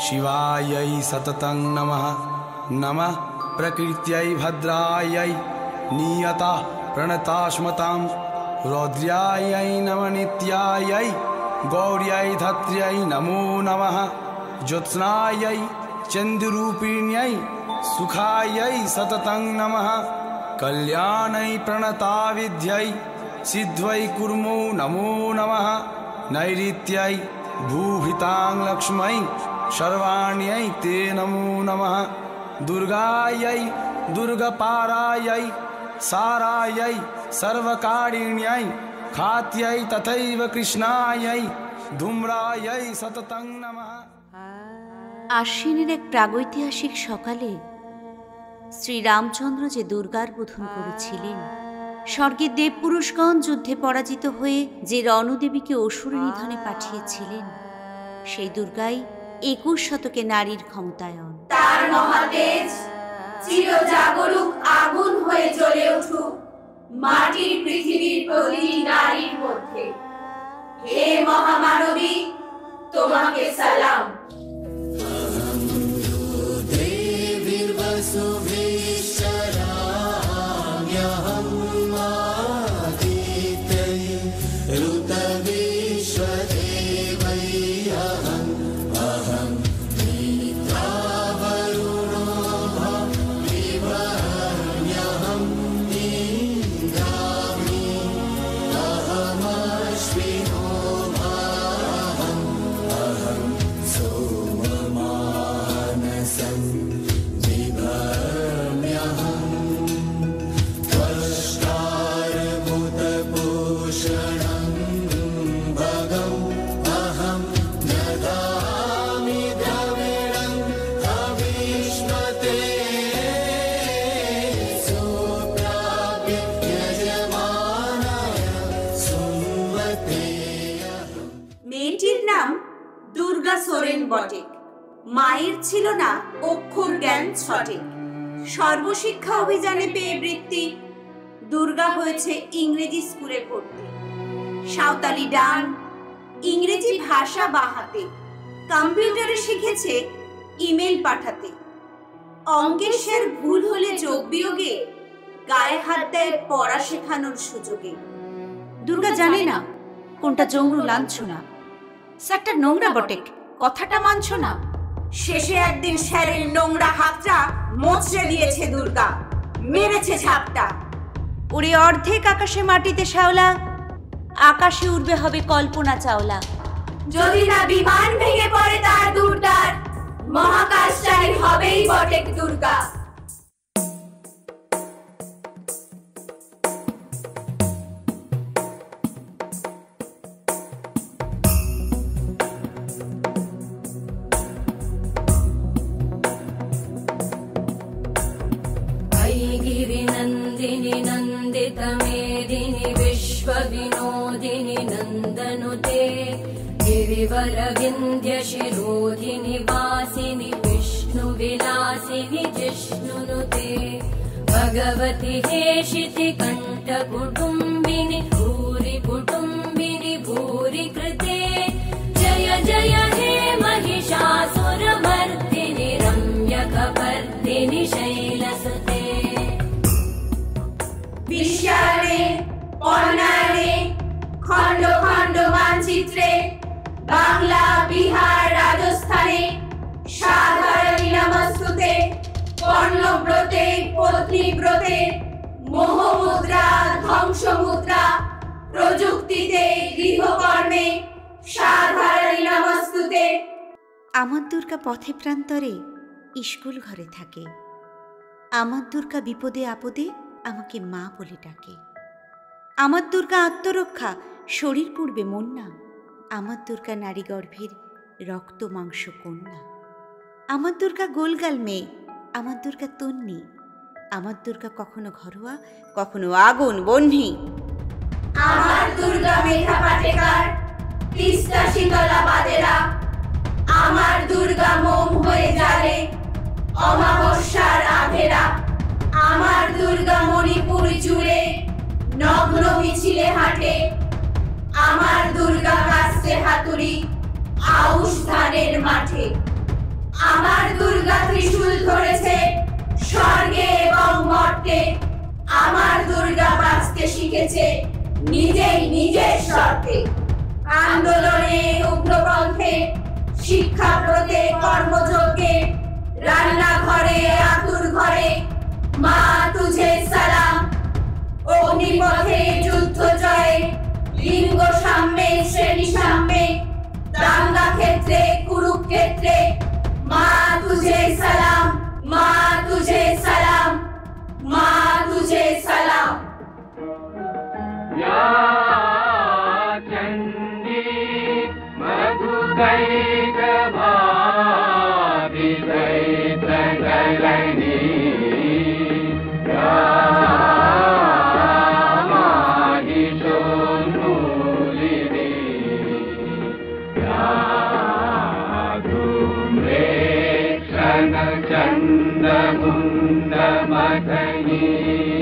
शिवायै सततं नमः। नमः प्रकृत्यै भद्रायै नियता प्रणतास्मतां रौद्र्यायै नमः नित्यायै गौर्यै धत्र्यै नमो नमः। ज्योत्स्नायै चन्द्ररूपिण्यै सुखायै सततं नमः। कल्याणै प्रणताविद्यै सिद्ध्यै कुर्मो नमो नमः। नैऋत्यै भूभितां लक्ष्मै सर्वाण्यै ते नमो नमः। दुर्गायै दुर्गपारायै सारायै सर्वकारिण्यै खात्यै तथैव कृष्णायै धूम्रायै सततं नमः। আশ্বিনের এক প্রাগৈতিহাসিক সকালে শ্রীরামচন্দ্র যে দুর্গার বোধন করেছিলেন, স্বর্গের দেবপুরুষগণ যুদ্ধে পরাজিত হয়ে যে রণদেবীকে অসুর নিধনে পাঠিয়েছিলেন, সেই দুর্গাই 21 শতকে নারীর ক্ষমতায়ন। তার মহাতেজ চিরজাগরুক আগুন হয়ে জ্বলে উঠুক মাটির পৃথিবীর প্রতিটি নারীর মধ্যে। হে মহামানবী, তোমাকে সালাম। মেয়েটির নাম দুর্গা সোরেন বটে। মায়ের ছিল না অক্ষর জ্ঞান ছটে। সর্বশিক্ষা অভিযানে পেয়ে বৃত্তি, দুর্গা হয়েছে ইংরেজি স্কুলে ভর্তি। সাঁওতালি ডান, ইংরেজি ভাষা বাহাতে, কম্পিউটারে শিখেছে ইমেল পাঠাতে। অঙ্কের ভুল হলে যোগ বিয়োগে গায়ে হাত দেয় পড়া শেখানোর সুযোগে। দুর্গা জানে না কোনটা জঙ্গল লাঞ্ছনা, স্যারটা নোংরা বটে, কথাটা মানছ না। শেষে একদিন স্যারের নোংরা হাতটা মোচড়ে দিয়েছে দুর্গা, মেরেছে ঝাপটা। ওরে অর্ধেক আকাশে মাটিতে শ্যাওলা, আকাশে উড়বে হবে কল্পনা চাওলা। যদি না বিমান ভেঙে পড়ে তার দুর্দার, মহাকাশচারী হবেই বটে দুর্গা। गिरिनन्दिनि नन्दितमेदिनि विश्वविनोदिनि नन्दनुते गिरिवरविन्द्यशिरोधिनि वासिनि विष्णुविलासिनि जिष्णुनुते भगवति हेशिति कण्ठकुटुम्बिनि भूरि कुटुम्बिनि भूरि कृते जय जय हे महिषासुरमर्दिनि रम्यकपर्दिनि शैलसुते। বিশ্বায়নে অনায়নে খণ্ড খণ্ড মানচিত্রে বাংলা, বিহার, রাজস্থানে সাধারণী নমস্তুতে। কর্ণব্রতে পত্নীব্রতে মোহমুদ্রা ধ্বংসমুদ্রা প্রযুক্তিতে গৃহকর্মে সাধারণী নমস্তুতে। আমার দুর্গা পথে প্রান্তরে স্কুল ঘরে থাকে। আমার দুর্গা বিপদে আপদে আমাকে মা বলে ডাকে। আমার দুর্গা আত্মরক্ষা, শরীর পুড়বে মন না। আমার দুর্গা নারী গর্ভের রক্ত মাংস কন্যা। আমার দুর্গা গোলগাল মেয়ে, আমার দুর্গা তন্নি। আমার দুর্গা কখনো ঘরোয়া, কখনো আগুন বহ্নি। আমার দুর্গা মেধা পাটেকার, তিস্তা শীতলা বাদেরা। আমার দুর্গা মোম হয়ে জ্বালে অমাবস্যার আধেরা। আমার দুর্গা মণিপুর জুড়ে নগ্ন মিছিলে হাঁটে। আমার দুর্গা কাস্তে হাতুড়ি আউশ ধানের মাঠে। আমার দুর্গা ত্রিশূল ধরেছে স্বর্গে এবং মর্তে। আমার দুর্গা বাঁচতে শিখেছে নিজেই নিজের শর্তে। আন্দোলনে উগ্রপন্থে, শিক্ষাব্রতে কর্মযজ্ঞে, রান্নাঘরে আতুর ঘরে, মা তুঝে সালাম। অগ্নিপথে যুদ্ধ জয়ে, লিঙ্গ সাম্যে শ্রেণী সাম্যে, দাঙ্গা ক্ষেত্রে কুরুক্ষেত্রে, মা তুঝে সালাম, মা তুঝে সালাম, মা তুঝে সালাম। चंद्रमुंड मदनी